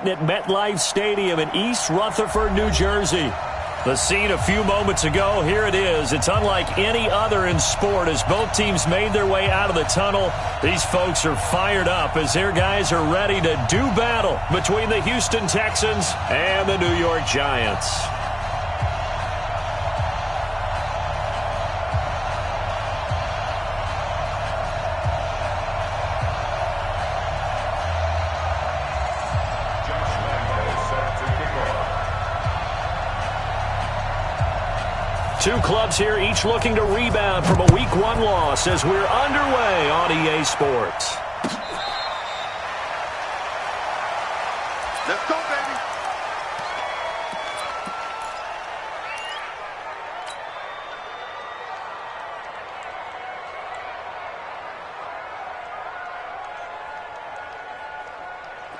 starting at MetLife Stadium in East Rutherford, New Jersey. The scene a few moments ago, here it is. It's unlike any other in sport as both teams made their way out of the tunnel. These folks are fired up as their guys are ready to do battle between the Houston Texans and the New York Giants. Two clubs here, each looking to rebound from a Week 1 loss as we're underway on EA Sports. Let's go, baby.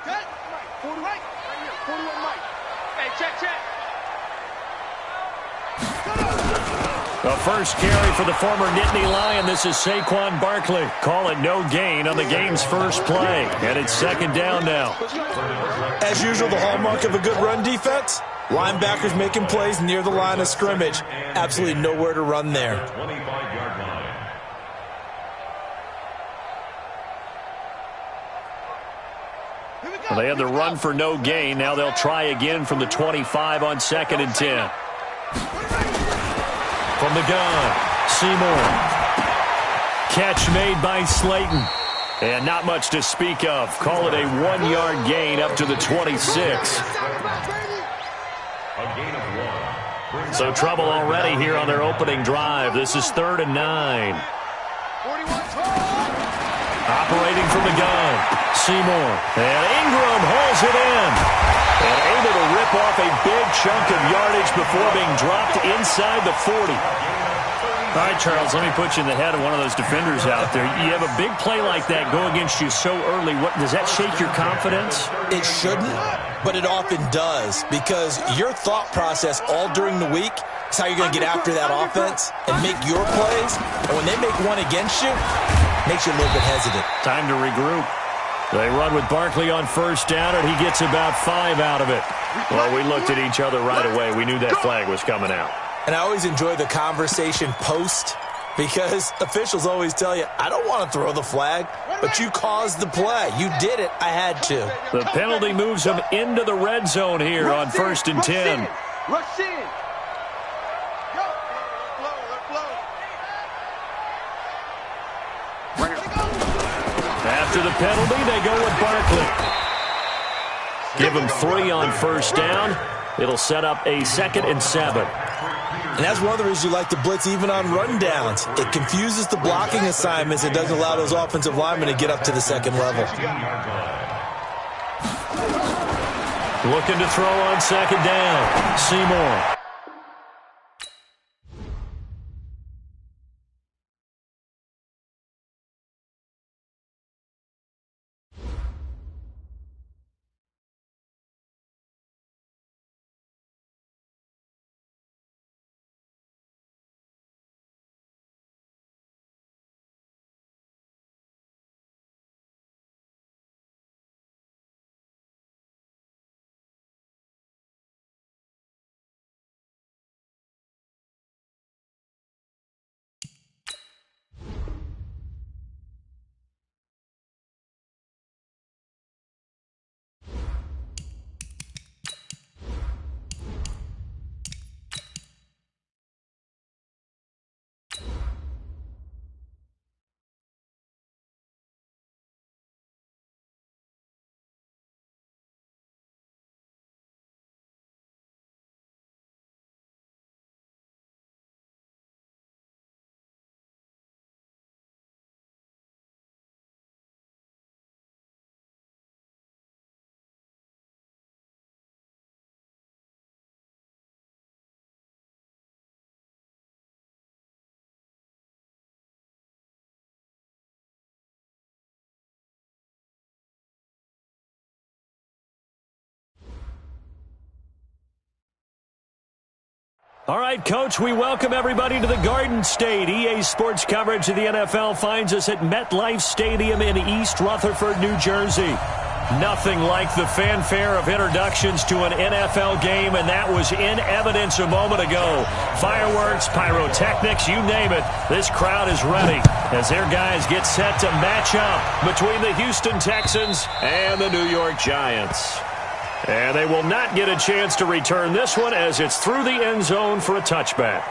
Okay. 40 right. Right here. 41 right. Hey, check. The first carry for the former Nittany Lion. This is Saquon Barkley. Call it no gain on the game's first play. And it's second down now. As usual, the hallmark of a good run defense, linebackers making plays near the line of scrimmage. Absolutely nowhere to run there. Well, they had the run for no gain. Now they'll try again from the 25 on 2nd and 10. From the gun, Seymour. Catch made by Slayton. And not much to speak of. Call it a 1-yard gain up to the 26. So trouble already here on their opening drive. This is 3rd and 9. Operating from the gun, Seymour. And Ingram hauls it in. And able to rip off a big chunk of yardage before being dropped inside the 40. All right, Charles, let me put you in the head of one of those defenders out there. You have a big play like that go against you so early. Does that shake your confidence? It shouldn't, but it often does, because your thought process all during the week is how you're going to get after that offense and make your plays. And when they make one against you, it makes you a little bit hesitant. Time to regroup. They run with Barkley on first down, and he gets about 5 out of it. Well, we looked at each other right away. We knew that flag was coming out. And I always enjoy the conversation post, because officials always tell you, I don't want to throw the flag, but you caused the play. You did it. I had to. The penalty moves them into the red zone here on 1st and 10. Rush in. After the penalty, they go with Barkley. Give him 3 on first down. It'll set up a 2nd and 7. And that's one of the reasons you like to blitz even on rundowns. It confuses the blocking assignments. It doesn't allow those offensive linemen to get up to the 2nd level. Looking to throw on 2nd down. Seymour. All right, Coach, we welcome everybody to the Garden State. EA Sports coverage of the NFL finds us at MetLife Stadium in East Rutherford, New Jersey. Nothing like the fanfare of introductions to an NFL game, and that was in evidence a moment ago. Fireworks, pyrotechnics, you name it. This crowd is ready as their guys get set to match up between the Houston Texans and the New York Giants. And they will not get a chance to return this one as it's through the end zone for a touchback.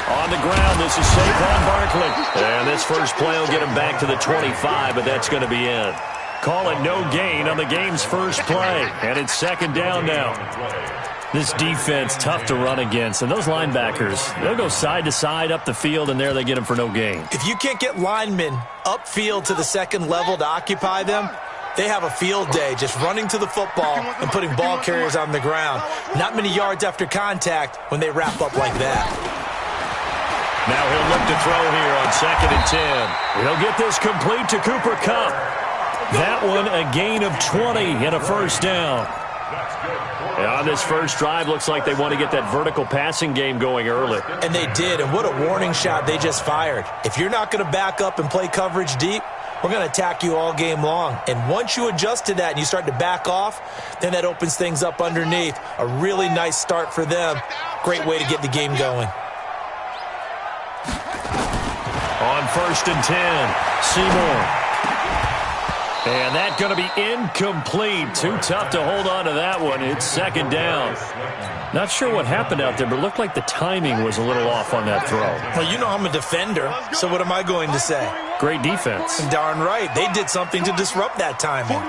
On the ground, this is Saquon Barkley. And this first play will get him back to the 25, but that's going to be in. Call it no gain on the game's first play. And it's second down now. This defense, tough to run against. And those linebackers, they'll go side to side up the field, and there they get them for no gain. If you can't get linemen upfield to the second level to occupy them, they have a field day just running to the football and putting ball carriers on the ground. Not many yards after contact when they wrap up like that. Now he'll look to throw here on 2nd and 10. He'll get this complete to Cooper Kupp. That one a gain of 20 and a first down. And on this first drive, looks like they want to get that vertical passing game going early. And they did, and what a warning shot they just fired. If you're not going to back up and play coverage deep, we're going to attack you all game long. And once you adjust to that and you start to back off, then that opens things up underneath. A really nice start for them. Great way to get the game going. On 1st and 10, Seymour. And that's going to be incomplete. Too tough to hold on to that one. It's second down. Not sure what happened out there, but it looked like the timing was a little off on that throw. Well, you know I'm a defender, so what am I going to say? Great defense. Darn right. They did something to disrupt that timing.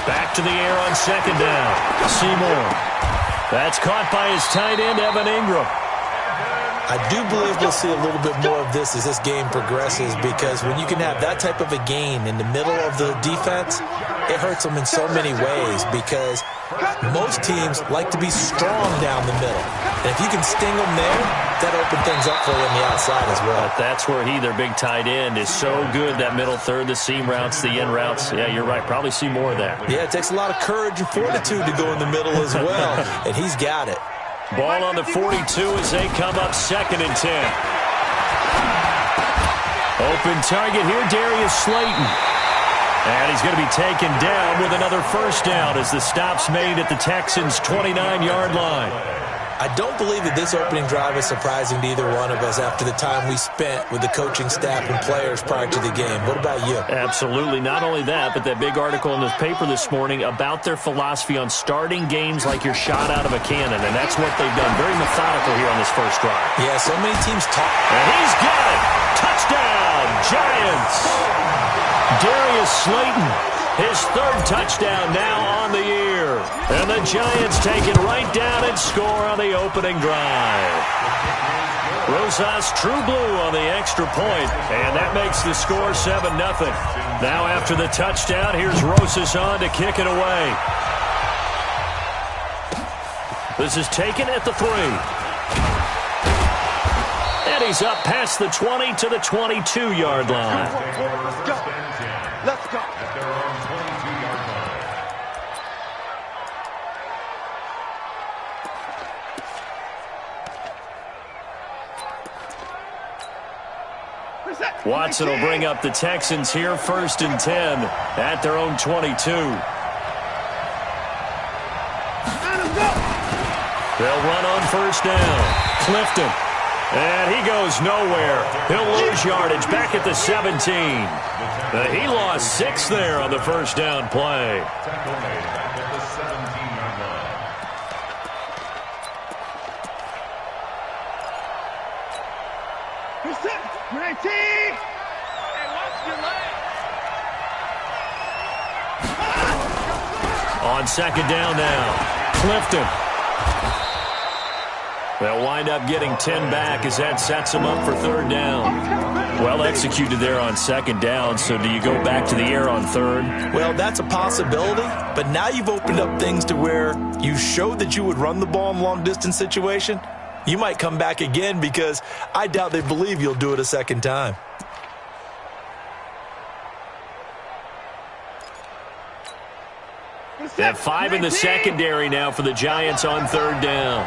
Back to the air on second down. Seymour. That's caught by his tight end, Evan Ingram. I do believe we'll see a little bit more of this as this game progresses, because when you can have that type of a gain in the middle of the defense, it hurts them in so many ways, because most teams like to be strong down the middle. And if you can sting them there, that opens things up for you on the outside as well. But that's where their big tight end, is so good, that middle third, the seam routes, the in routes. Yeah, you're right. Probably see more of that. Yeah, it takes a lot of courage and fortitude to go in the middle as well, and he's got it. Ball on the 42 as they come up 2nd and 10. Open target here, Darius Slayton. And he's going to be taken down with another first down as the stop's made at the Texans' 29-yard line. I don't believe that this opening drive is surprising to either one of us after the time we spent with the coaching staff and players prior to the game. What about you? Absolutely. Not only that, but that big article in the paper this morning about their philosophy on starting games like you're shot out of a cannon, and that's what they've done. Very methodical here on this first drive. Yeah, so many teams talk. And he's got it! Touchdown, Giants! Darius Slayton, his 3rd touchdown now on the year. And the Giants take it right down and score on the opening drive. Rosas True Blue on the extra point, and that makes the score 7-0. Now after the touchdown, here's Rosas on to kick it away. This is taken at the 3. And he's up past the 20 to the 22-yard line. Let's go. Let's go. Watson will bring up the Texans here, 1st and 10 at their own 22. They'll run on first down. Clifton. And he goes nowhere. He'll lose yardage back at the 17. He lost 6 there on the first down play. On second down now, Clifton. They'll wind up getting 10 back as that sets them up for 3rd down. Well executed there on second down, so do you go back to the air on third? Well, that's a possibility, but now you've opened up things to where you showed that you would run the ball in long-distance situation. You might come back again because I doubt they believe you'll do it a second time. They have 5 in the secondary now for the Giants on third down.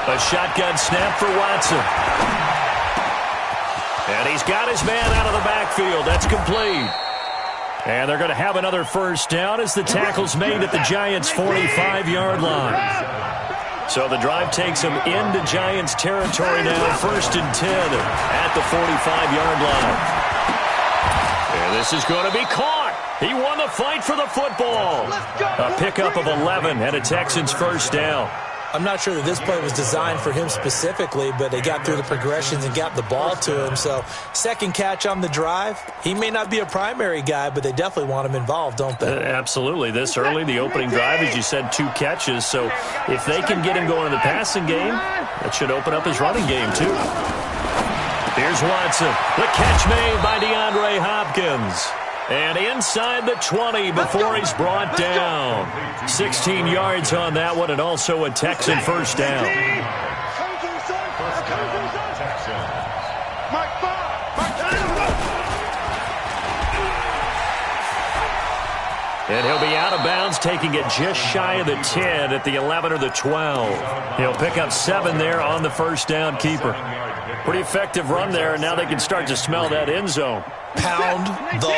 A shotgun snap for Watson. And he's got his man out of the backfield. That's complete. And they're going to have another first down as the tackle's made at the Giants' 45-yard line. So the drive takes them into Giants territory now, 1st and 10 at the 45-yard line. And this is going to be caught. He won the fight for the football. A pickup of 11 and a Texans first down. I'm not sure that this play was designed for him specifically, but they got through the progressions and got the ball to him. So second catch on the drive. He may not be a primary guy, but they definitely want him involved, don't they? Absolutely. This early, the opening drive, as you said, 2 catches. So if they can get him going in the passing game, that should open up his running game too. Here's Watson. The catch made by DeAndre Hopkins. And inside the 20 before he's brought down. 16 yards on that one, and also a Texan first down. And he'll be out of bounds, taking it just shy of the 10 at the 11 or the 12. He'll pick up 7 there on the first down keeper. Pretty effective run there, and now they can start to smell that end zone. Pound the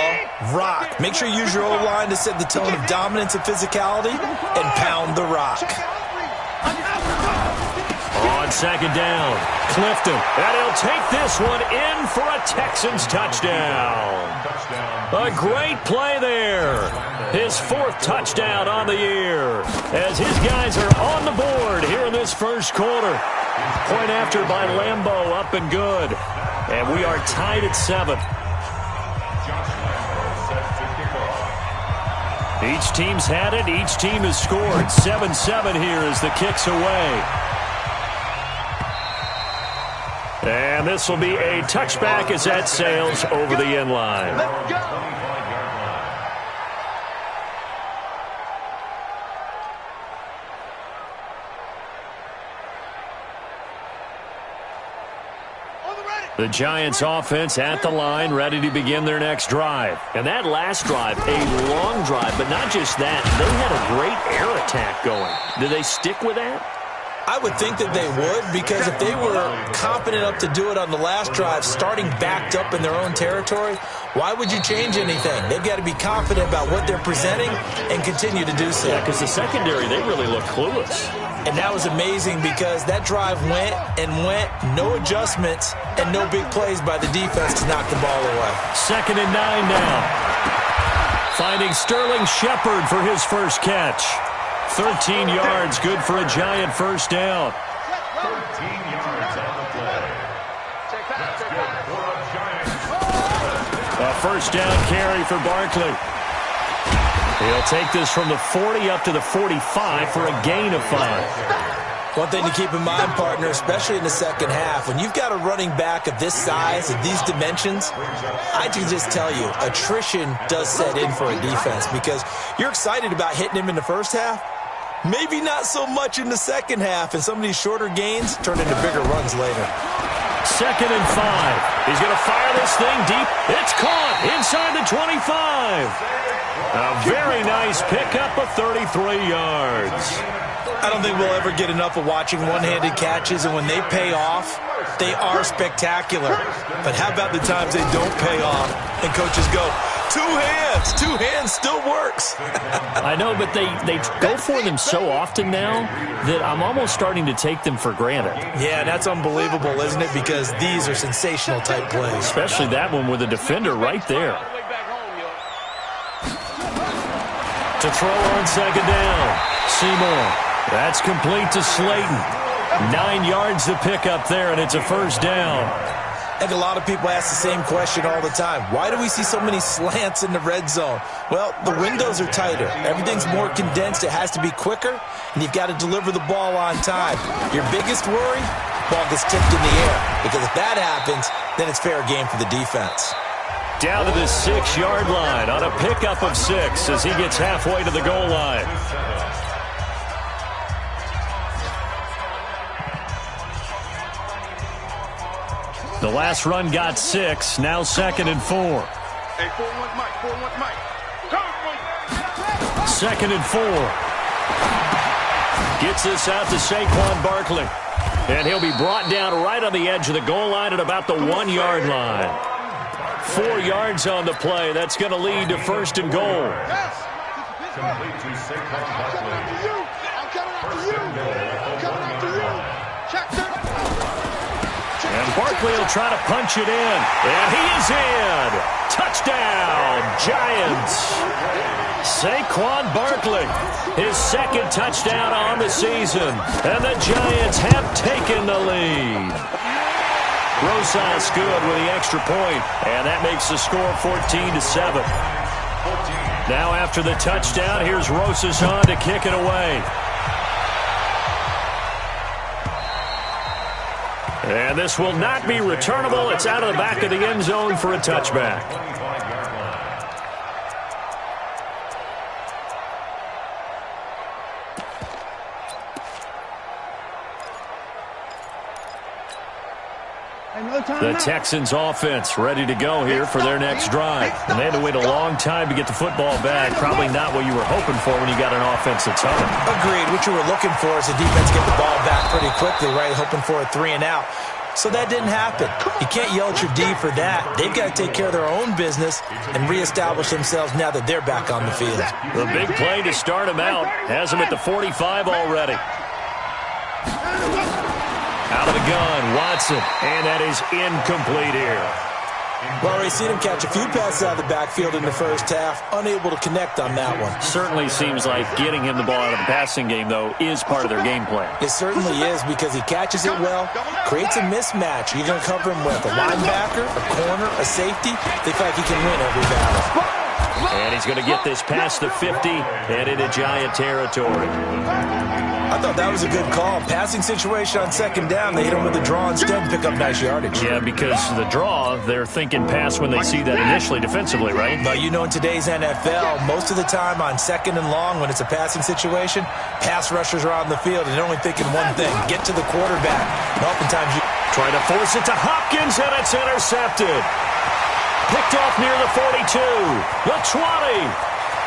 rock. Make sure you use your O-line to set the tone of dominance and physicality, and pound the rock. On second down, Clifton. And he'll take this one in for a Texans touchdown. A great play there. His 4th touchdown on the year as his guys are on the board here in this first quarter. Point after by Lambeau, up and good. And we are tied at 7. Each team's had it. Each team has scored. 7-7 here as the kick's away. And this will be a touchback as that sails over the end line. Let's go. The Giants offense at the line, ready to begin their next drive. And that last drive, a long drive, but not just that. They had a great air attack going. Do they stick with that? I would think that they would, because if they were confident enough to do it on the last drive, starting backed up in their own territory, why would you change anything? They've got to be confident about what they're presenting and continue to do so. Yeah, because the secondary, they really look clueless. And that was amazing because that drive went and went, no adjustments, and no big plays by the defense to knock the ball away. 2nd and 9 now. Finding Sterling Shepard for his first catch. 13 yards, good for a Giant first down. 13 yards on the play. That's good for a Giant. A first down carry for Barkley. He'll take this from the 40 up to the 45 for a gain of 5. One thing to keep in mind, partner, especially in the second half, when you've got a running back of this size, of these dimensions, I can just tell you, attrition does set in for a defense because you're excited about hitting him in the first half. Maybe not so much in the second half, and some of these shorter gains turn into bigger runs later. 2nd and 5. He's going to fire this thing deep. It's caught inside the 25. A very nice pickup of 33 yards. I don't think we'll ever get enough of watching one-handed catches, and when they pay off, they are spectacular. But how about the times they don't pay off, and coaches go, 2 hands, 2 hands still works. I know, but they go for them so often now that I'm almost starting to take them for granted. Yeah, that's unbelievable, isn't it? Because these are sensational type plays. Especially that one with a defender right there. To throw on second down, Seymour. That's complete to Slayton. 9 yards to pick up there, and it's a first down. I think a lot of people ask the same question all the time. Why do we see so many slants in the red zone? Well, the windows are tighter. Everything's more condensed. It has to be quicker, and you've got to deliver the ball on time. Your biggest worry? Ball gets tipped in the air, because if that happens, then it's fair game for the defense. Down to the 6-yard line on a pickup of 6 as he gets halfway to the goal line. The last run got 6, now 2nd and 4. Hey, 4-1 Mike, 4-1 Mike. Go, Mike. 2nd and 4. Gets this out to Saquon Barkley. And he'll be brought down right on the edge of the goal line at about the 1-yard line. 4 yards on the play. That's going to lead to 1st and goal. Complete to Saquon Barkley. I'm coming after you. I'm coming after you. Check that. And Barkley will try to punch it in. And he is in. Touchdown, Giants. Saquon Barkley, his 2nd touchdown on the season. And the Giants have taken the lead. Rosas good with the extra point. And that makes the score 14-7. Now after the touchdown, here's Rosas on to kick it away. And this will not be returnable. It's out of the back of the end zone for a touchback. The Texans offense ready to go here for their next drive. And they had to wait a long time to get the football back. Probably not what you were hoping for when you got an offense that's home. Agreed. What you were looking for is the defense get the ball back pretty quickly, right? Hoping for a 3-and-out. So that didn't happen. You can't yell at your D for that. They've got to take care of their own business and reestablish themselves now that they're back on the field. The big play to start him out has him at the 45 already. Out of the gun, Watson, and that is incomplete here. Well, we've seen him catch a few passes out of the backfield in the first half, unable to connect on that one. Certainly seems like getting him the ball out of the passing game, though, is part of their game plan. It certainly is because he catches it well, creates a mismatch. You're going to cover him with a linebacker, a corner, a safety. They feel like he can win every battle. And he's going to get this past the 50 and into Giant territory. I thought that was a good call. Passing situation on 2nd down. They hit him with a draw instead, pick up nice yardage. Yeah, because the draw, they're thinking pass when they see that initially defensively, right? But you know, in today's NFL, most of the time on 2nd and long, when it's a passing situation, pass rushers are on the field and they're only thinking one thing, get to the quarterback. And oftentimes you try to force it to Hopkins, and it's intercepted. Picked off near the 42, the 20,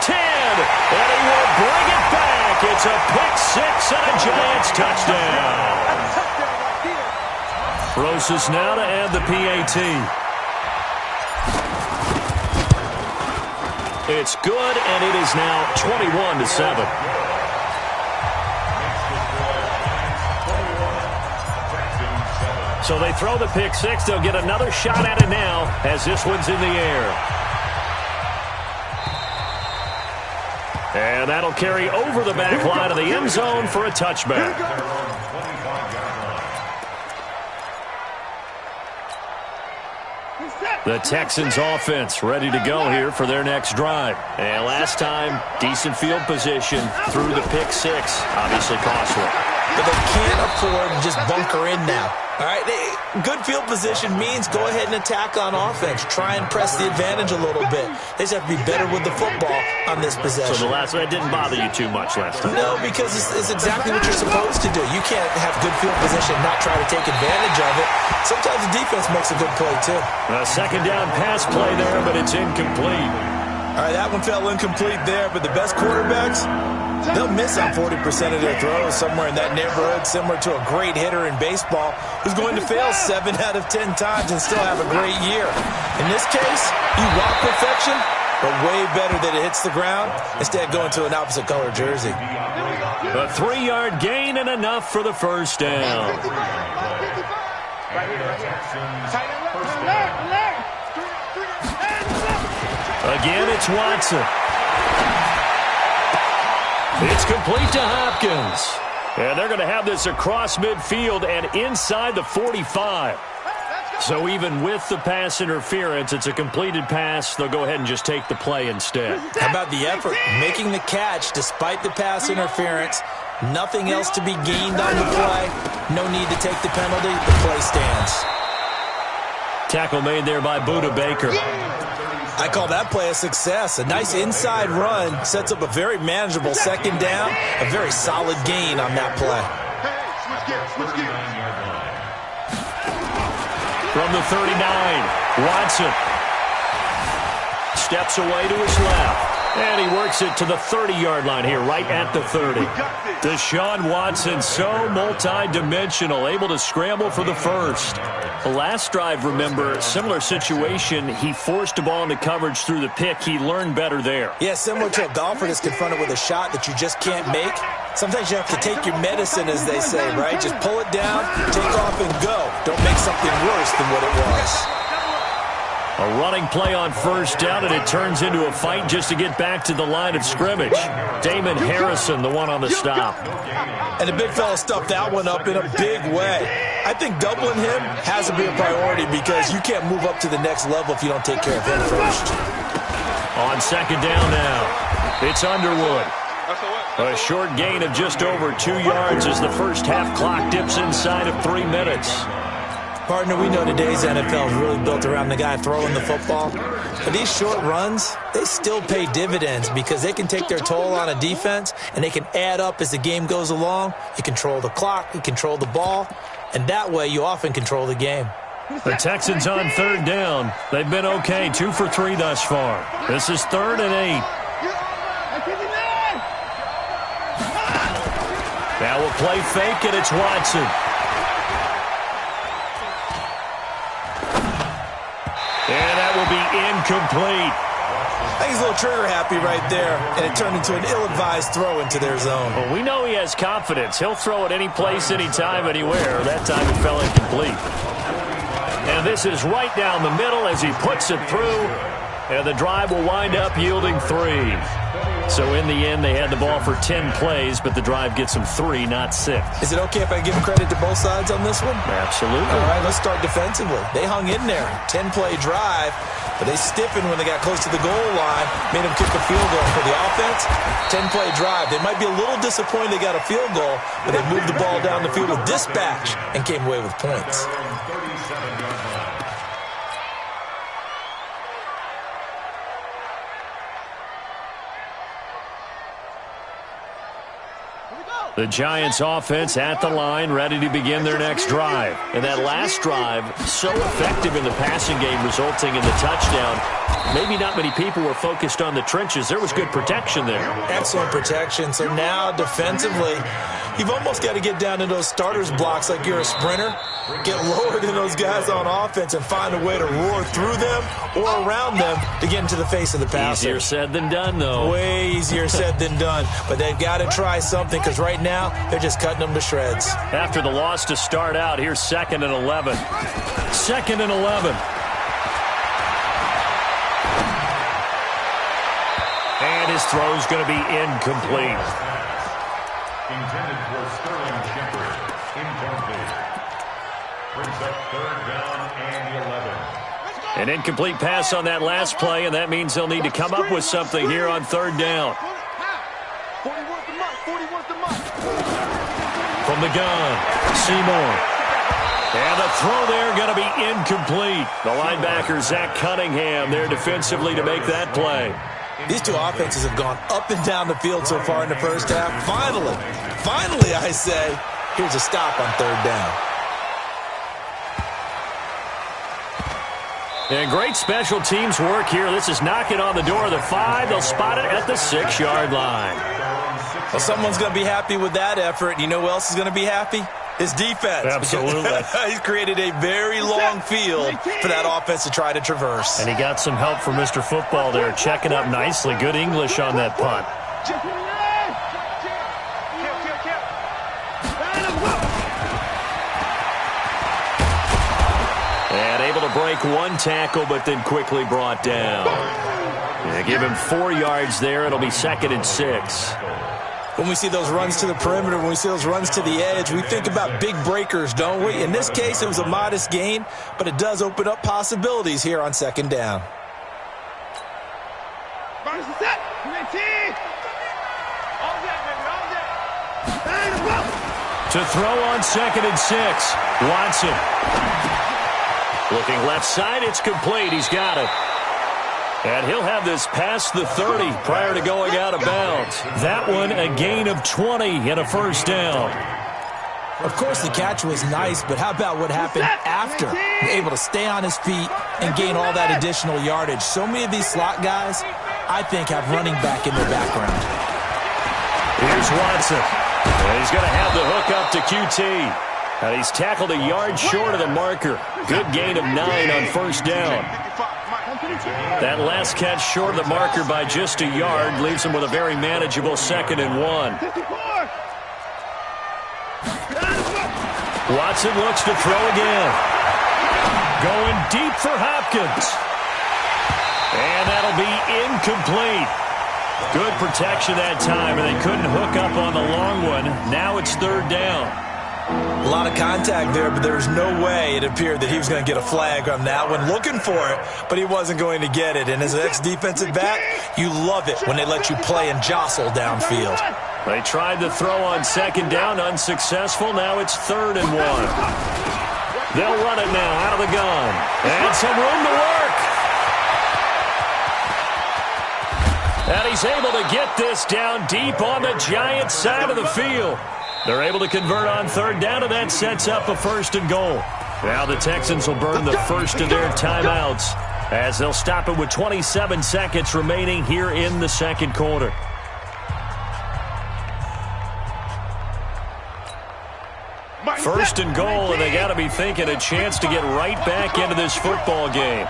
10, and he will bring it back. It's a pick-6 and a Giants touchdown. Rosas now to add the PAT. It's good, and it is now 21-7. So they throw the pick-6. They'll get another shot at it now as this one's in the air. And that'll carry over the back line of the end zone for a touchback. The Texans offense ready to go here for their next drive. And last time, decent field position through the pick-6. Obviously costly. But they can't afford to just bunker in now. All right, good field position means go ahead and attack on offense. Try and press the advantage a little bit. They just have to be better with the football on this possession. So the last one didn't bother you too much last time? No, because it's exactly what you're supposed to do. You can't have good field position and not try to take advantage of it. Sometimes the defense makes a good play, too. A 2nd down pass play there, but it's incomplete. All right, that one fell incomplete there, but the best quarterbacks, they'll miss on 40% of their throws, somewhere in that neighborhood, similar to a great hitter in baseball who's going to fail 7 out of 10 times and still have a great year. In this case, you want perfection, but way better that it hits the ground instead of going to an opposite color jersey. A 3-yard gain and enough for the first down. Again, it's Watson. It's complete to Hopkins. And they're going to have this across midfield and inside the 45. So even with the pass interference, it's a completed pass. They'll go ahead and just take the play instead. How about the effort? Making the catch despite the pass interference. Nothing else to be gained on the play. No need to take the penalty. The play stands. Tackle made there by Budda Baker. I call that play a success. A nice inside run sets up a very manageable second down. A very solid gain on that play. Switch gears. From the 39, Watson steps away to his left. And he works it to the 30-yard line here, right at the 30. Deshaun Watson, so multi-dimensional, able to scramble for the first. The last drive, remember, similar situation. He forced a ball into coverage through the pick. He learned better there. Yeah, similar to a golfer that's confronted with a shot that you just can't make. Sometimes you have to take your medicine, as they say, right? Just pull it down, take off, and go. Don't make something worse than what it was. A running play on first down, and it turns into a fight just to get back to the line of scrimmage. Damon Harrison, the one on the stop. And the big fella stuffed that one up in a big way. I think doubling him has to be a priority because you can't move up to the next level if you don't take care of him first. On second down now, it's Underwood. A short gain of just over 2 yards as the first half clock dips inside of 3 minutes. Partner, we know today's NFL is really built around the guy throwing the football. But these short runs, they still pay dividends because they can take their toll on a defense and they can add up as the game goes along. You control the clock, you control the ball, and that way you often control the game. The Texans on third down. They've been okay, 2 for 3 thus far. This is 3rd and 8. Now we'll play fake, and it's Watson. And that will be incomplete. I think he's a little trigger happy right there, and it turned into an ill-advised throw into their zone. Well, we know he has confidence. He'll throw it any place, anytime, anywhere. That time it fell incomplete. And this is right down the middle as he puts it through, and the drive will wind up yielding 3. So in the end, they had the ball for 10 plays, but the drive gets them 3, not 6. Is it okay if I give credit to both sides on this one? Absolutely. All right, let's start defensively. They hung in there. 10-play drive, but they stiffened when they got close to the goal line, made them kick a field goal for the offense. 10-play drive. They might be a little disappointed they got a field goal, but they moved the ball down the field with dispatch and came away with points. The Giants offense at the line, ready to begin their next drive. And that last drive, so effective in the passing game, resulting in the touchdown. Maybe not many people were focused on the trenches. There was good protection there. Excellent protection. So now defensively, you've almost got to get down to those starters blocks like you're a sprinter. Get lower than those guys on offense and find a way to roar through them or around them to get into the face of the passer. Easier said than done, though. Way easier said than done. But they've got to try something because right now they're just cutting them to shreds. After the loss to start out, here's 2nd and 11. 2nd and 11. And his throw's going to be incomplete. Intended for Sterling Shepard. Incomplete. Brings up 3rd down and 11. An incomplete pass on that last play, and that means they'll need to come up with something here on 3rd down. From the gun, Seymour. And the throw there going to be incomplete. The linebacker, Zach Cunningham, there defensively to make that play. These two offenses have gone up and down the field so far in the first half. Finally, I say, here's a stop on 3rd down. And great special teams work here. This is knocking on the door of the 5. They'll spot it at the 6-yard line. Well, someone's going to be happy with that effort. You know who else is going to be happy? His defense. Absolutely. He's created a very long field for that offense to try to traverse. And he got some help from Mr. Football there, checking up nicely. Good English on that punt. And able to break one tackle, but then quickly brought down. Yeah, give him 4 yards there. It'll be 2nd and 6. When we see those runs to the perimeter, when we see those runs to the edge, we think about big breakers, don't we? In this case, it was a modest gain, but it does open up possibilities here on second down. To throw on 2nd and 6. Watson. Looking left side, it's complete. He's got it. And he'll have this past the 30 prior to going out of bounds. That one a gain of 20 and a first down. Of course, the catch was nice, but how about what happened after? Able to stay on his feet and gain all that additional yardage. So many of these slot guys, I think, have running back in their background. Here's Watson. And he's going to have the hook up to QT. And he's tackled a yard short of the marker. Good gain of 9 on first down. That last catch short of the marker by just a yard leaves him with a very manageable 2nd and 1. Watson looks to throw again. Going deep for Hopkins. And that'll be incomplete. Good protection that time, and they couldn't hook up on the long one. Now it's 3rd down. A lot of contact there, but there was no way it appeared that he was going to get a flag on that one. Looking for it, but he wasn't going to get it. And as an ex-defensive back, you love it when they let you play and jostle downfield. They tried to throw on 2nd down, unsuccessful. Now it's 3rd and 1. They'll run it now out of the gun. And some room to work. And he's able to get this down deep on the Giants' side of the field. They're able to convert on 3rd down, and that sets up a 1st and goal. Now the Texans will burn the first of their timeouts as they'll stop it with 27 seconds remaining here in the 2nd quarter. First and goal, and they got to be thinking a chance to get right back into this football game.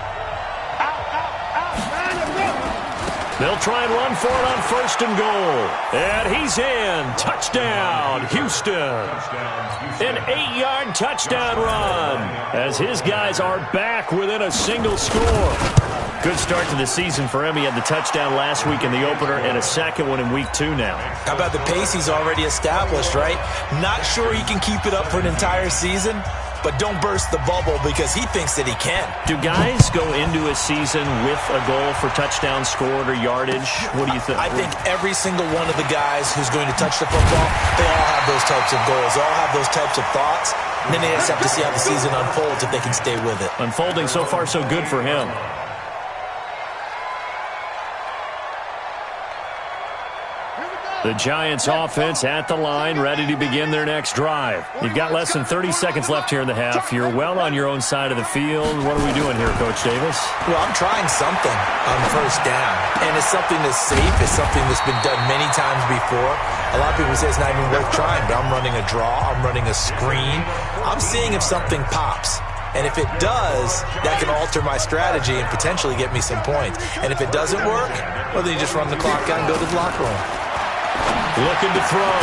They'll try and run for it on 1st and goal. And he's in. Touchdown, Houston. An 8-yard touchdown run as his guys are back within a single score. Good start to the season for him. He had the touchdown last week in the opener and a second one in week 2 now. How about the pace he's already established, right? Not sure he can keep it up for an entire season, but don't burst the bubble because he thinks that he can. Do guys go into a season with a goal for touchdown scored or yardage? What do you think? I think every single one of the guys who's going to touch the football, they all have those types of goals. They all have those types of thoughts. And then they just have to see how the season unfolds if they can stay with it. Unfolding so far so good for him. The Giants offense at the line, ready to begin their next drive. You've got less than 30 seconds left here in the half. You're well on your own side of the field. What are we doing here, Coach Davis? Well, I'm trying something on 1st down. And it's something that's safe. It's something that's been done many times before. A lot of people say it's not even worth trying, but I'm running a draw. I'm running a screen. I'm seeing if something pops. And if it does, that can alter my strategy and potentially get me some points. And if it doesn't work, well, then you just run the clock out and go to the locker room. Looking to throw.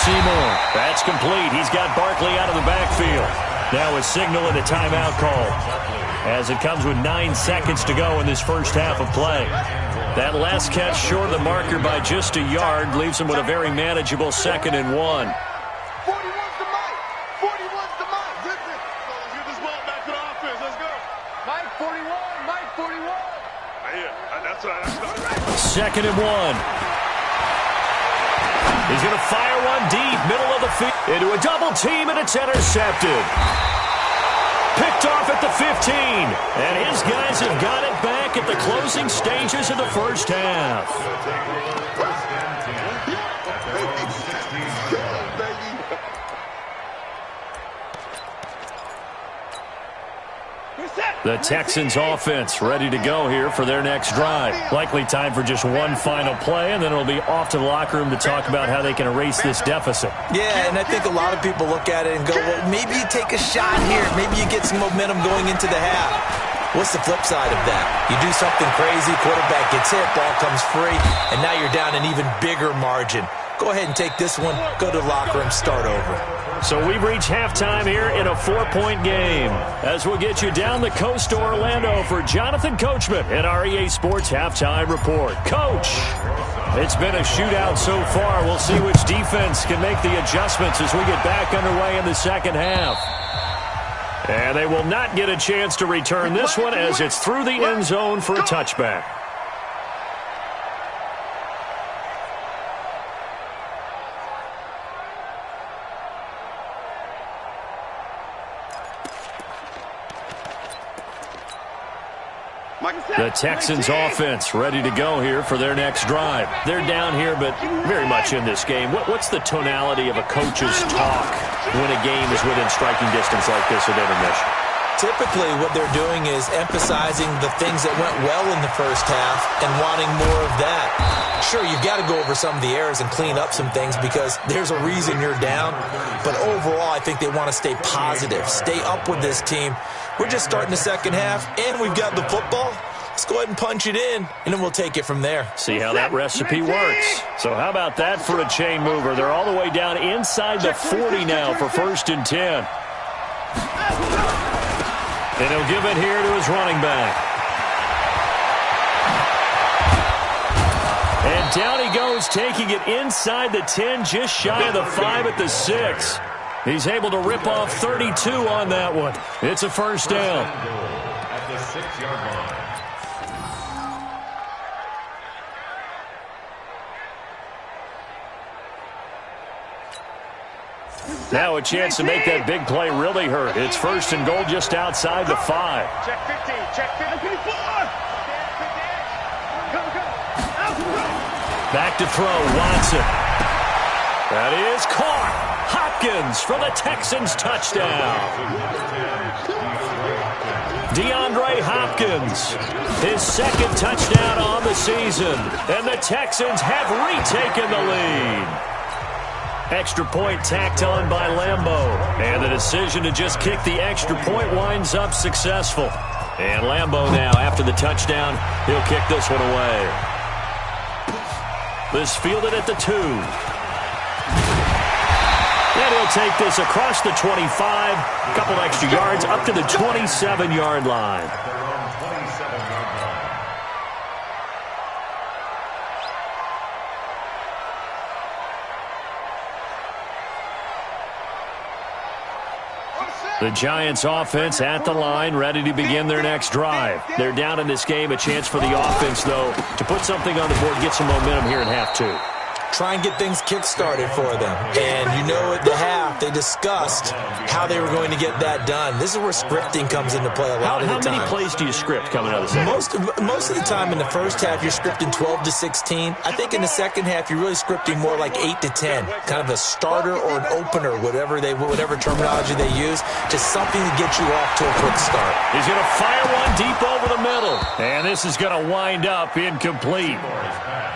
Seymour. That's complete. He's got Barkley out of the backfield. Now a signal and a timeout call as it comes with 9 seconds to go in this first half of play. That last catch short of the marker by just a yard leaves him with a very manageable 2nd and 1. 41's the mic. 41's the mic. Listen. Let's get this ball back to the offense. Let's go. Mike 41. Mike 41. Right here. That's right. 2nd and 1. He's going to fire one deep, middle of the field, into a double team, and it's intercepted. Picked off at the 15, and his guys have got it back at the closing stages of the first half. The Texans offense ready to go here for their next drive. Likely time for just one final play, and then it'll be off to the locker room to talk about how they can erase this deficit. Yeah, and I think a lot of people look at it and go, well, maybe you take a shot here. Maybe you get some momentum going into the half. What's the flip side of that? You do something crazy, quarterback gets hit, ball comes free, and now you're down an even bigger margin. Go ahead and take this one, go to the locker room, start over. So we've reached halftime here in a 4-point game. As we'll get you down the coast to Orlando for Jonathan Coachman at our EA Sports Halftime Report. Coach. It's been a shootout so far. We'll see which defense can make the adjustments as we get back underway in the second half. And they will not get a chance to return this one as it's through the end zone for a touchback. The Texans offense ready to go here for their next drive. They're down here, but very much in this game. What's the tonality of a coach's talk when a game is within striking distance like this at intermission? Typically, what they're doing is emphasizing the things that went well in the first half and wanting more of that. Sure, you've got to go over some of the errors and clean up some things because there's a reason you're down. But overall, I think they want to stay positive, stay up with this team. We're just starting the second half, and we've got the football. Let's go ahead and punch it in, and then we'll take it from there. See how that recipe works. So how about that for a chain mover? They're all the way down inside the 40 now for 1st and 10. And he'll give it here to his running back. And down he goes, taking it inside the 10, just shy of the 5 at the 6. He's able to rip off 32 on that one. It's a first down. At the 6-yard line. Now a chance to make that big play really hurt. It's 1st and goal just outside the 5. Check 15. Check 54. Back to throw, Watson. That is caught. Hopkins for the Texans touchdown. DeAndre Hopkins, his 2nd touchdown on the season. And the Texans have retaken the lead. Extra point tacked on by Lambeau. And the decision to just kick the extra point winds up successful. And Lambeau now, after the touchdown, he'll kick this one away. This fielded at the 2. And he'll take this across the 25. A couple extra yards up to the 27-yard line. The Giants offense at the line, ready to begin their next drive. They're down in this game. A chance for the offense, though, to put something on the board, get some momentum here in half 2. Try and get things kick-started for them. And you know at the half, they discussed how they were going to get that done. This is where scripting comes into play a lot of the time. How many plays do you script coming out of the second? Most of the time in the first half, you're scripting 12 to 16. I think in the second half, you're really scripting more like 8 to 10. Kind of a starter or an opener, whatever terminology they use. Just something to get you off to a quick start. He's going to fire one deep over the middle. And this is going to wind up incomplete.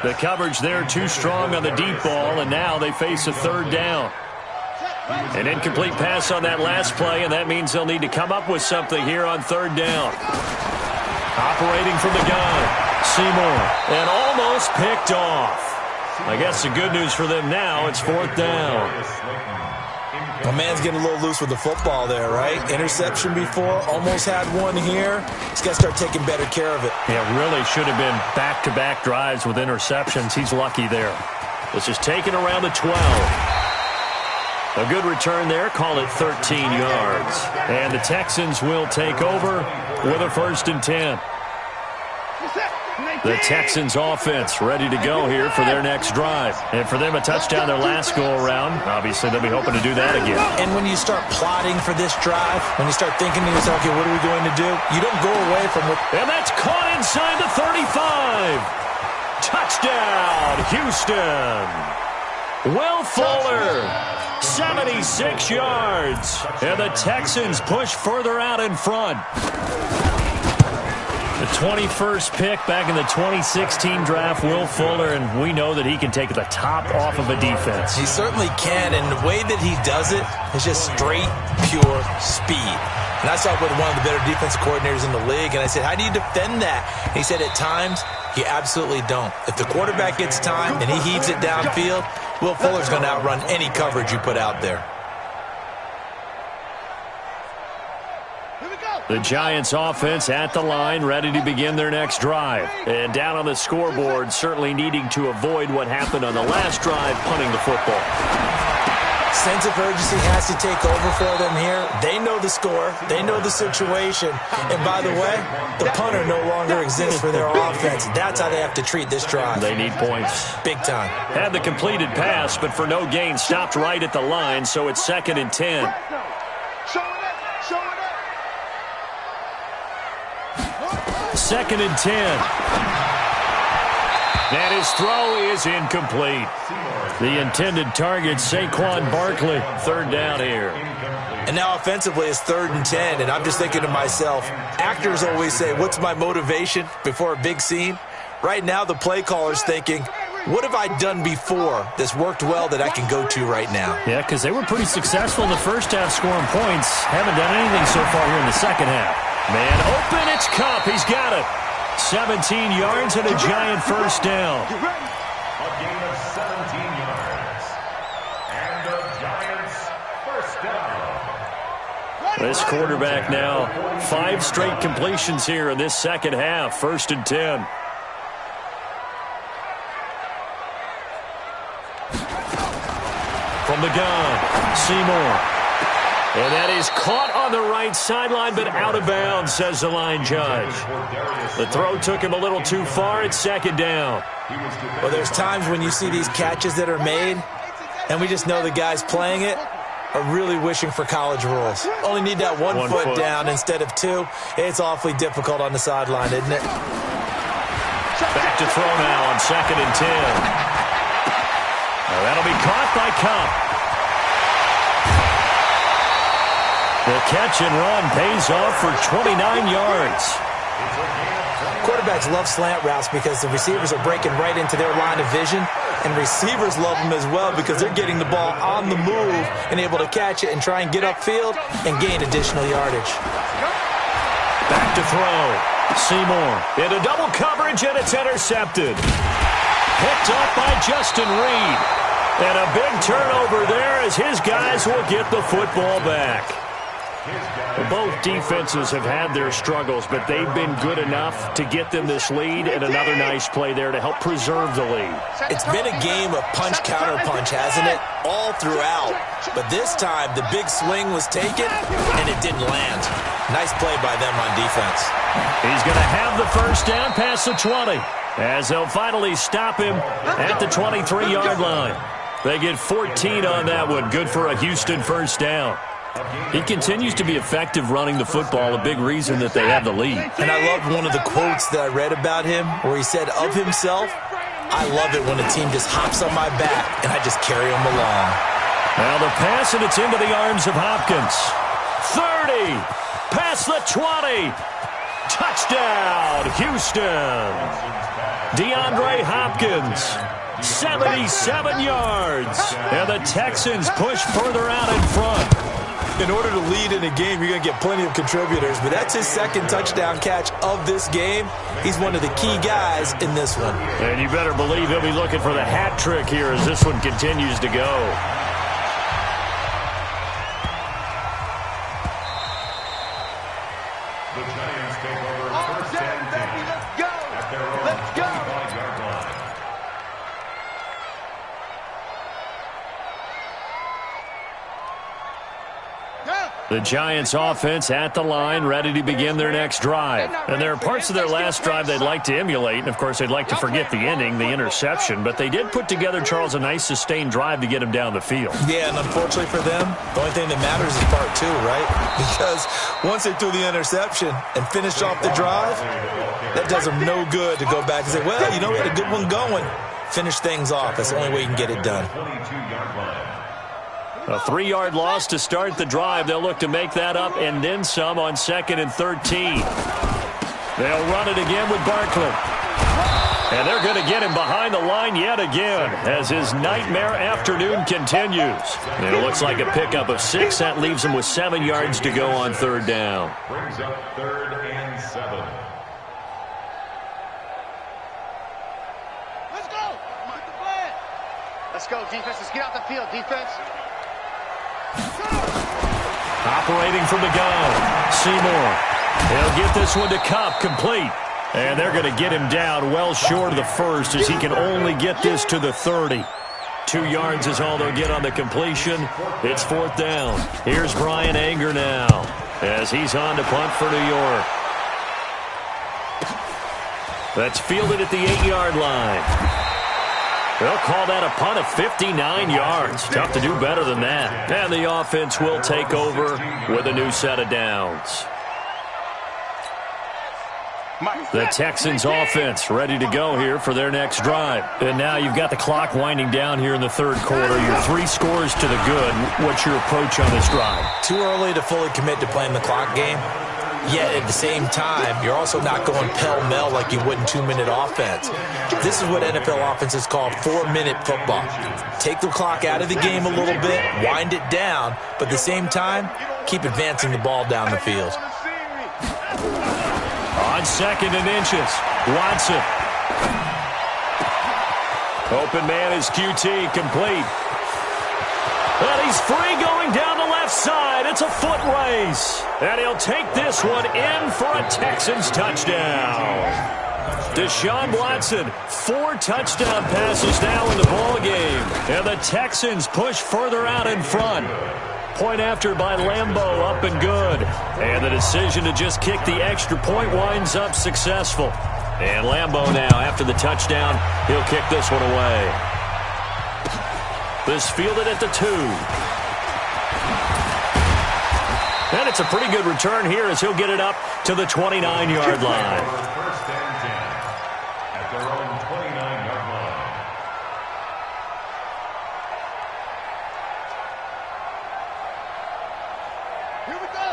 The coverage there too strong on the deep ball, and now they face a 3rd down. An incomplete pass on that last play, and that means they'll need to come up with something here on 3rd down. Operating from the gun, Seymour, and almost picked off. I guess the good news for them now, it's 4th down. My man's getting a little loose with the football there, right? Interception before, almost had one here. He's got to start taking better care of it. Yeah, really should have been back-to-back drives with interceptions. He's lucky there. This is taken around the 12. A good return there, call it 13 yards. And the Texans will take over with a 1st and 10. The Texans offense ready to go here for their next drive. And for them, a touchdown their last go-around. Obviously, they'll be hoping to do that again. And when you start plotting for this drive, when you start thinking to yourself, okay, what are we going to do? You don't go away from what... And that's caught inside the 35. Touchdown, Houston. Will Fuller, 76 yards. And the Texans push further out in front. The 21st pick back in the 2016 draft, Will Fuller, and we know that he can take the top off of a defense. He certainly can, and the way that he does it is just straight, pure speed. And I saw it with one of the better defensive coordinators in the league, and I said, how do you defend that? And he said, at times, you absolutely don't. If the quarterback gets time and he heaves it downfield, Will Fuller's going to outrun any coverage you put out there. Here we go. The Giants offense at the line, ready to begin their next drive. And down on the scoreboard, certainly needing to avoid what happened on the last drive, punting the football. Sense of urgency has to take over for them here. They know the score. They know the situation. And by the way, the punter no longer exists for their offense. That's how they have to treat this drive. They need points. Big time. Had the completed pass, but for no gain, stopped right at the line, so it's 2nd and 10. Second and 10. And his throw is incomplete. The intended target, Saquon Barkley. 3rd down here. And now offensively it's 3rd and 10, and I'm just thinking to myself, actors always say, what's my motivation before a big scene? Right now the play caller's thinking, what have I done before that's worked well that I can go to right now? Yeah, because they were pretty successful in the first half scoring points. Haven't done anything so far here in the second half. Man open, it's Kupp. He's got it. 17 yards and a Giant first down. A gain of 17 yards. And the Giants first down. This quarterback now, 5 straight completions here in this second half. 1st and 10. From the gun, Seymour. And that is caught on the right sideline, but out of bounds, says the line judge. The throw took him a little too far. It's 2nd down. Well, there's times when you see these catches that are made, and we just know the guys playing it are really wishing for college rules. Only need that one foot down instead of 2. It's awfully difficult on the sideline, isn't it? Back to throw now on 2nd and 10. That'll be caught by Kupp. The catch and run pays off for 29 yards. Quarterbacks love slant routes because the receivers are breaking right into their line of vision, and receivers love them as well because they're getting the ball on the move and able to catch it and try and get upfield and gain additional yardage. Back to throw. Seymour into double coverage, and it's intercepted. Picked up by Justin Reed. And a big turnover there as his guys will get the football back. Both defenses have had their struggles, but they've been good enough to get them this lead, and another nice play there to help preserve the lead. It's been a game of punch-counter-punch, hasn't it? All throughout. But this time, the big swing was taken, and it didn't land. Nice play by them on defense. He's going to have the first down past the 20, as they'll finally stop him at the 23-yard line. They get 14 on that one. Good for a Houston first down. He continues to be effective running the football, a big reason that they have the lead. And I love one of the quotes that I read about him where he said of himself, I love it when a team just hops on my back and I just carry them along. Now the pass, and it's into the arms of Hopkins. 30, past the 20. Touchdown, Houston. DeAndre Hopkins. 77 yards. And the Texans push further out in front. In order to lead in a game, you're going to get plenty of contributors, but that's his 2nd touchdown catch of this game. He's one of the key guys in this one. And you better believe he'll be looking for the hat trick here as this one continues to go. The Giants take over first and 10 at their own 25-yard line. The Giants offense at the line, ready to begin their next drive. And there are parts of their last drive they'd like to emulate, and of course they'd like to forget the ending, the interception, but they did put together, Charles, a nice sustained drive to get him down the field. Yeah, and unfortunately for them, the only thing that matters is part 2, right? Because once they threw the interception and finished off the drive, that does them no good to go back and say, well, you know, we had a good one going. Finish things off. That's the only way you can get it done. 22-yard line. A 3-yard loss to start the drive. They'll look to make that up and then some on 2nd and 13. They'll run it again with Barkley. And they're going to get him behind the line yet again as his nightmare afternoon continues. And it looks like a pickup of 6. That leaves him with 7 yards to go on 3rd down. Brings up 3rd and 7. Let's go. Get the plan. Let's go, defense. Let's get out the field, defense. Operating from the gun, Seymour. He'll get this one to Cup, complete. And they're going to get him down well short of the first as he can only get this to the 30. 2 yards is all they'll get on the completion. It's 4th down. Here's Brian Anger now as he's on to punt for New York. That's fielded at the 8-yard line. They'll call that a punt of 59 yards. Tough to do better than that. And the offense will take over with a new set of downs. The Texans offense ready to go here for their next drive. And now you've got the clock winding down here in the 3rd quarter. You're 3 scores to the good. What's your approach on this drive? Too early to fully commit to playing the clock game. Yet at the same time, you're also not going pell-mell like you would in 2-minute offense. This is what NFL offenses call 4-minute football. Take the clock out of the game a little bit, wind it down, but at the same time, keep advancing the ball down the field. On 2nd and inches, Watson. Open man is QT, complete. And he's free going down the left side. It's a foot race. And he'll take this one in for a Texans touchdown. Deshaun Watson, 4 touchdown passes now in the ballgame. And the Texans push further out in front. Point after by Lambeau, up and good. And the decision to just kick the extra point winds up successful. And Lambeau now, after the touchdown, he'll kick this one away. This fielded at the 2. And it's a pretty good return here as he'll get it up to the 29-yard line. First and 10 at their own 29-yard line.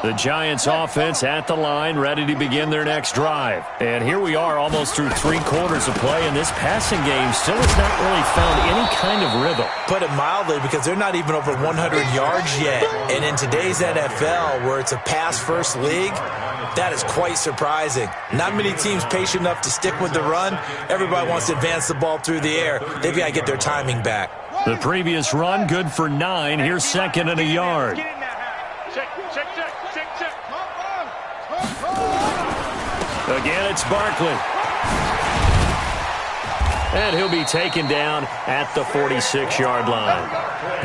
The Giants offense at the line, ready to begin their next drive. And here we are almost through 3 quarters of play, and this passing game still has not really found any kind of rhythm. Put it mildly, because they're not even over 100 yards yet. And in today's NFL, where it's a pass-first league, that is quite surprising. Not many teams patient enough to stick with the run. Everybody wants to advance the ball through the air. They've got to get their timing back. The previous run, good for 9. Here's 2nd and a yard. Again, it's Barkley. And he'll be taken down at the 46-yard line.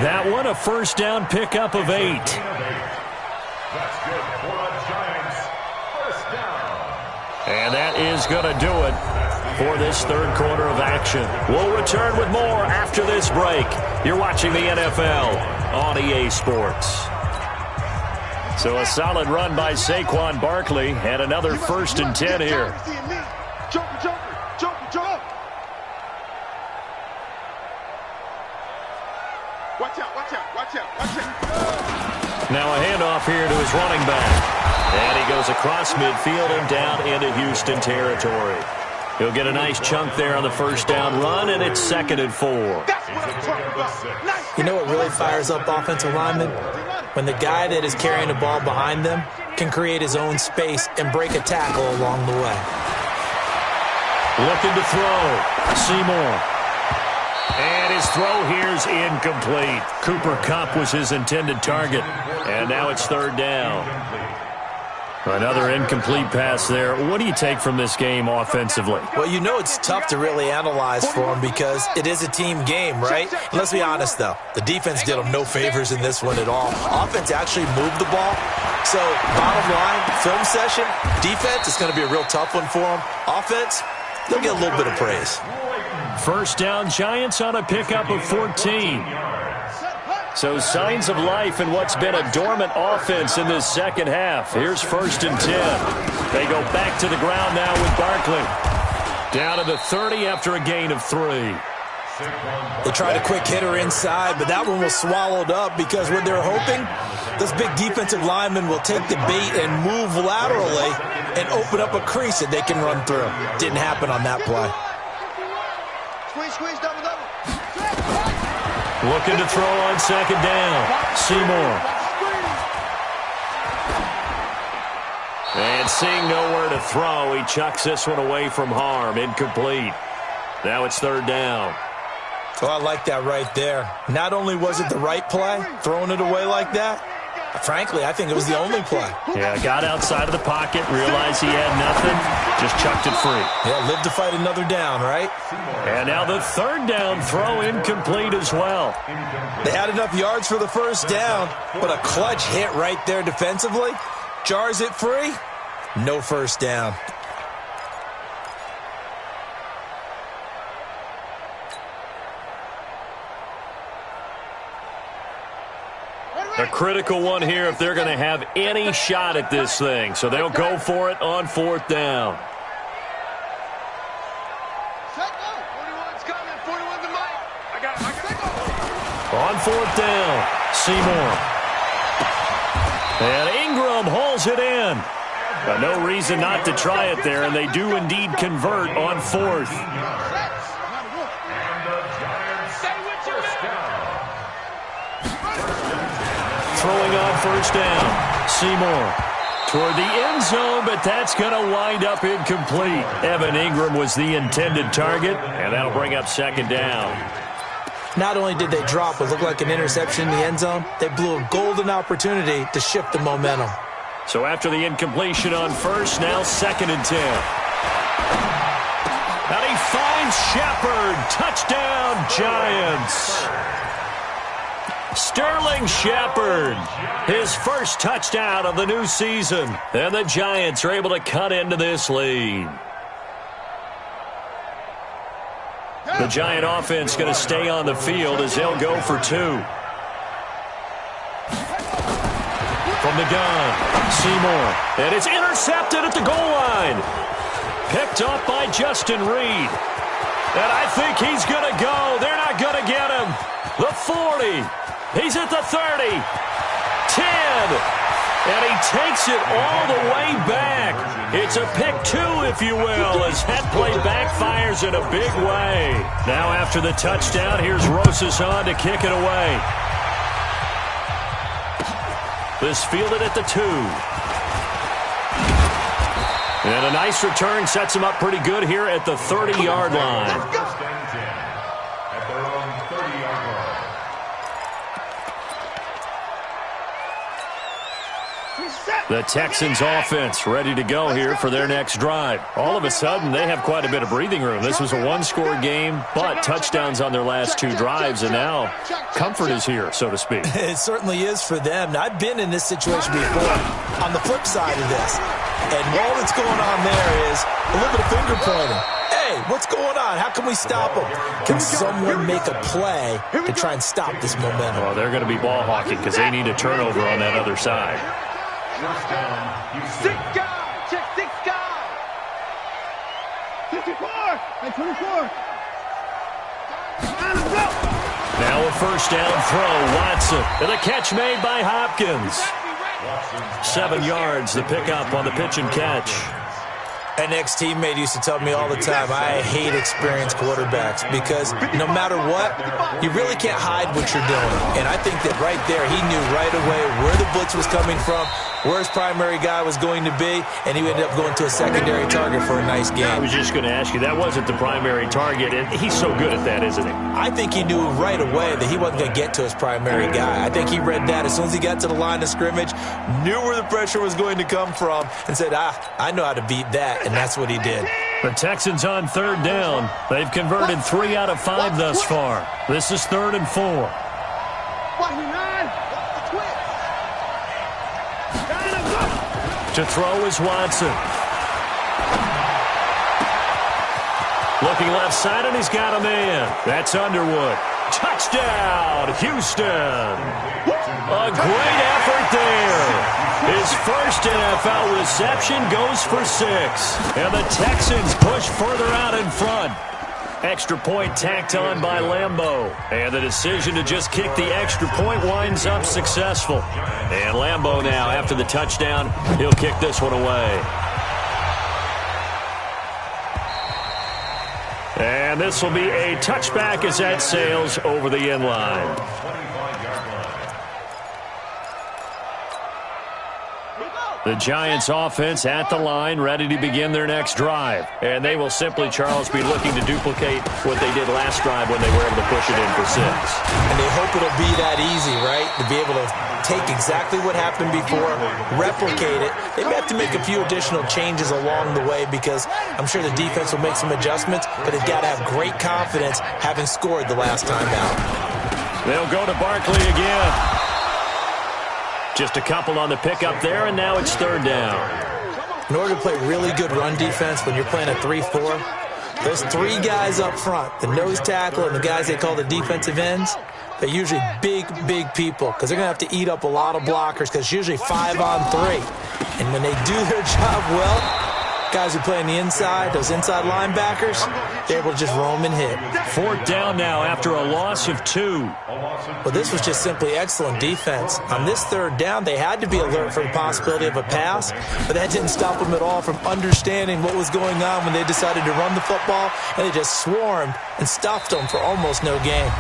That one, a first down pickup of 8. That's good for the Giants. First down. And that is going to do it for this 3rd quarter of action. We'll return with more after this break. You're watching the NFL on EA Sports. So a solid run by Saquon Barkley and another 1st and 10 here. Watch out, watch out, watch out, watch out. Now a handoff here to his running back. And he goes across midfield and down into Houston territory. He'll get a nice chunk there on the first down run, and it's 2nd and 4. That's what I'm talking about. You know what really fires up offensive linemen? When the guy that is carrying the ball behind them can create his own space and break a tackle along the way. Looking to throw. Seymour. And his throw here's incomplete. Cooper Kupp was his intended target. And now it's 3rd down. Another incomplete pass there. What do you take from this game offensively? Well, you know it's tough to really analyze for them because it is a team game, right? And let's be honest, though. The defense did them no favors in this one at all. Offense actually moved the ball. So, bottom line, film session, defense is going to be a real tough one for them. Offense, they'll get a little bit of praise. First down, Giants on a pickup of 14. So signs of life in what's been a dormant offense in this second half. Here's 1st and 10. They go back to the ground now with Barkley. Down to the 30 after a gain of 3. They tried a quick hitter inside, but that one was swallowed up because what they're hoping, those big defensive linemen will take the bait and move laterally and open up a crease that they can run through. Didn't happen on that play. Squeeze, double. Looking to throw on 2nd down. Seymour. And seeing nowhere to throw, he chucks this one away from harm. Incomplete. Now it's 3rd down. Well, I like that right there. Not only was it the right play, throwing it away like that, Frankly, I think it was the only play. Yeah, got outside of the pocket, realized he had nothing, just chucked it free. Yeah, live to fight another down, right? And now the third down throw incomplete as well. They had enough yards for the first down, but a clutch hit right there defensively. Jars it free, no first down. A critical one here if they're going to have any shot at this thing. So they'll go for it on fourth down. 41's coming. 41's the mic. I got it. On fourth down, Seymour. And Ingram hauls it in. No reason not to try it there, and they do indeed convert on fourth. Throwing on first down, Seymour toward the end zone, but that's going to wind up incomplete. Evan Ingram was the intended target, and that'll bring up second down. Not only did they drop what looked like an interception in the end zone, they blew a golden opportunity to shift the momentum. So after the incompletion on first, now 2nd and 10. And he finds Shepard. Touchdown, Giants. Sterling Shepard, his first touchdown of the new season. And the Giants are able to cut into this lead. The Giant offense going to stay on the field as they'll go for 2. From the gun, Seymour. And it's intercepted at the goal line. Picked up by Justin Reed. And I think he's going to go. They're not going to get him. The 40. He's at the 30. 10. And he takes it all the way back. It's a pick 2, if you will, as that play backfires in a big way. Now after the touchdown, here's Rosas on to kick it away. This fielded at the 2. And a nice return sets him up pretty good here at the 30-yard line. The Texans offense ready to go here for their next drive. All of a sudden, they have quite a bit of breathing room. This was a one-score game, but touchdowns on their last 2 drives, and now comfort is here, so to speak. It certainly is for them. Now, I've been in this situation before on the flip side of this, and all that's going on there is a little bit of finger pointing. Hey, what's going on? How can we stop them? Can someone make a play to try and stop this momentum? Well, they're going to be ball hawking because they need a turnover on that other side. 6 guy! Check 6 guy! 54! And 24! Now a first down throw, Watson. And the catch made by Hopkins. 7 yards, the pickup on the pitch and catch. An ex-teammate used to tell me all the time, I hate experienced quarterbacks because no matter what, you really can't hide what you're doing. And I think that right there, he knew right away where the blitz was coming from, where his primary guy was going to be, and he ended up going to a secondary target for a nice game. I was just going to ask you, that wasn't the primary target, and he's so good at that, isn't he? I think he knew right away that he wasn't going to get to his primary guy. I think he read that as soon as he got to the line of scrimmage, knew where the pressure was going to come from, and said, I know how to beat that, and that's what he did. The Texans on 3rd down. They've converted 3 out of 5 thus far. This is 3rd and 4. To throw is Watson. Looking left side, and he's got a man. That's Underwood. Touchdown, Houston. A great effort there. His first NFL reception goes for 6. And the Texans push further out in front. Extra point tacked on by Lambeau. And the decision to just kick the extra point winds up successful. And Lambeau now, after the touchdown, he'll kick this one away. And this will be a touchback as that sails over the end line. The Giants offense at the line, ready to begin their next drive. And they will simply, Charles, be looking to duplicate what they did last drive when they were able to push it in for 6. And they hope it'll be that easy, right? To be able to take exactly what happened before, replicate it. They may have to make a few additional changes along the way because I'm sure the defense will make some adjustments, but they've got to have great confidence having scored the last time out. They'll go to Barkley again. Just a couple on the pickup there, and now it's 3rd down. In order to play really good run defense when you're playing a 3-4, those 3 guys up front, the nose tackle and the guys they call the defensive ends, they're usually big people because they're going to have to eat up a lot of blockers because it's usually 5-on-3. And when they do their job well, guys who play on the inside, those inside linebackers, they're able to just roam and hit. 4th down now after a loss of 2. Well, this was just simply excellent defense. On this 3rd down, they had to be alert for the possibility of a pass, but that didn't stop them at all from understanding what was going on when they decided to run the football, and they just swarmed and stuffed them for almost no gain.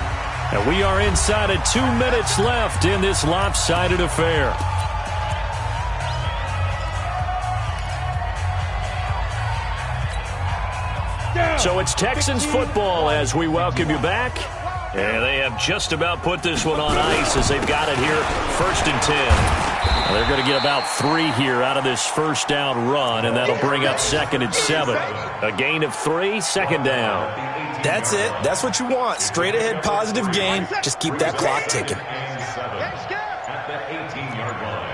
And we are inside of 2 minutes left in this lopsided affair. So it's Texans football as we welcome you back. And they have just about put this one on ice as they've got it here, 1st and 10. Now they're going to get about 3 here out of this 1st down run, and that'll bring up 2nd and 7. A gain of 3, 2nd down. That's it. That's what you want. Straight ahead positive gain. Just keep that clock ticking. At the 18-yard line.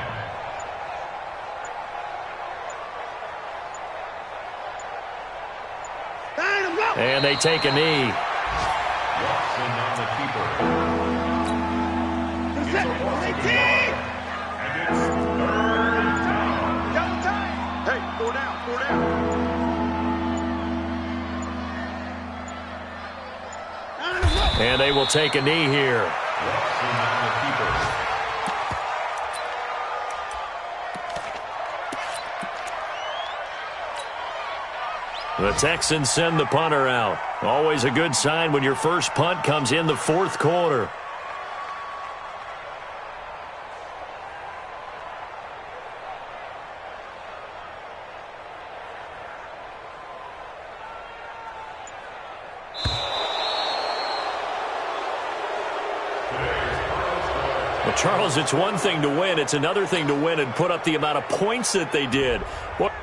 And they take a knee. Watson on the keeper. And it's 3rd down. Hey, 4 down, 4 down. And they will take a knee here. Watson on the keeper. The Texans send the punter out. Always a good sign when your first punt comes in the 4th quarter. Well, Charles, it's one thing to win. It's another thing to win and put up the amount of points that they did. What